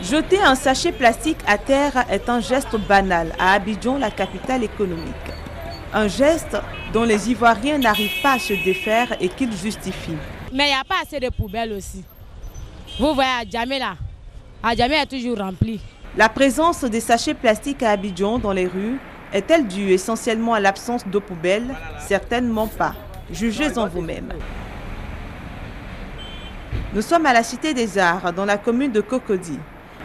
Jeter un sachet plastique à terre est un geste banal à Abidjan, la capitale économique. Un geste dont les Ivoiriens n'arrivent pas à se défaire et qu'ils justifient. Mais il n'y a pas assez de poubelles aussi. Vous voyez Adjamé là, Adjamé est toujours rempli. La présence des sachets plastiques à Abidjan dans les rues est-elle due essentiellement à l'absence d'eau poubelle? Certainement pas. Jugez-en vous-même. Nous sommes à la Cité des Arts, dans la commune de Cocody.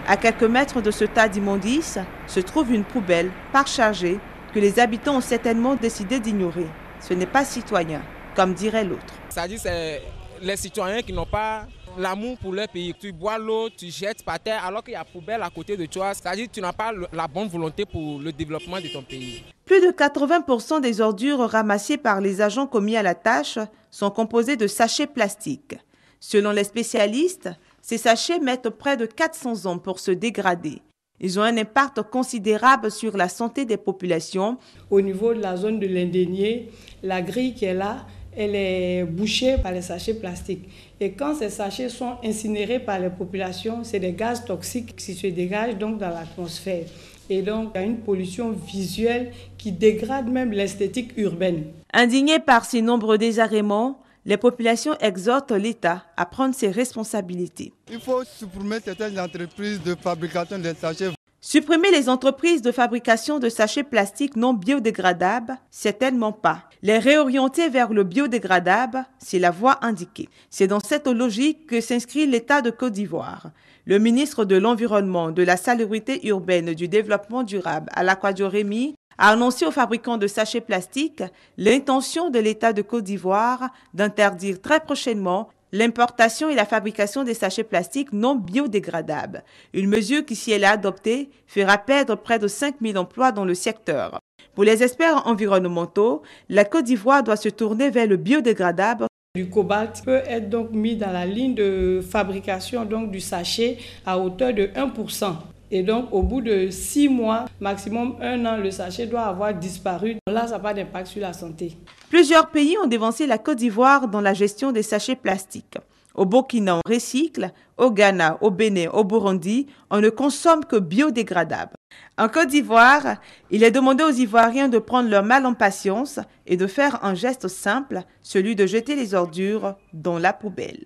À quelques mètres de ce tas d'immondices se trouve une poubelle parchargée que les habitants ont certainement décidé d'ignorer. Ce n'est pas citoyen, comme dirait l'autre. Ça dit c'est les citoyens qui n'ont pas l'amour pour leur pays. Tu bois l'eau, tu jettes par terre alors qu'il y a poubelle à côté de toi. C'est-à-dire que tu n'as pas la bonne volonté pour le développement de ton pays. Plus de 80% des ordures ramassées par les agents commis à la tâche sont composées de sachets plastiques. Selon les spécialistes, ces sachets mettent près de 400 ans pour se dégrader. Ils ont un impact considérable sur la santé des populations. Au niveau de la zone de l'Indénié, la grille qui est là, elle est bouchée par les sachets plastiques. Et quand ces sachets sont incinérés par les populations, c'est des gaz toxiques qui se dégagent donc dans l'atmosphère. Et donc, il y a une pollution visuelle qui dégrade même l'esthétique urbaine. Indignés par ces nombreux désagréments, les populations exhortent l'État à prendre ses responsabilités. Il faut supprimer certaines entreprises de fabrication de sachets. Supprimer les entreprises de fabrication de sachets plastiques non biodégradables, certainement pas. Les réorienter vers le biodégradable, c'est la voie indiquée. C'est dans cette logique que s'inscrit l'État de Côte d'Ivoire. Le ministre de l'Environnement, de la Salubrité urbaine, du Développement durable, Alakwadjo Remi, a annoncé aux fabricants de sachets plastiques l'intention de l'État de Côte d'Ivoire d'interdire très prochainement l'importation et la fabrication des sachets plastiques non biodégradables. Une mesure qui, si elle est adoptée, fera perdre près de 5 000 emplois dans le secteur. Pour les experts environnementaux, la Côte d'Ivoire doit se tourner vers le biodégradable. Du cobalt peut être donc mis dans la ligne de fabrication donc du sachet à hauteur de 1%. Et donc, au bout de 6 mois, maximum 1 an, le sachet doit avoir disparu. Là, ça n'a pas d'impact sur la santé. Plusieurs pays ont devancé la Côte d'Ivoire dans la gestion des sachets plastiques. Au Burkina, on recycle. Au Ghana, au Bénin, au Burundi, on ne consomme que biodégradable. En Côte d'Ivoire, il est demandé aux Ivoiriens de prendre leur mal en patience et de faire un geste simple, celui de jeter les ordures dans la poubelle.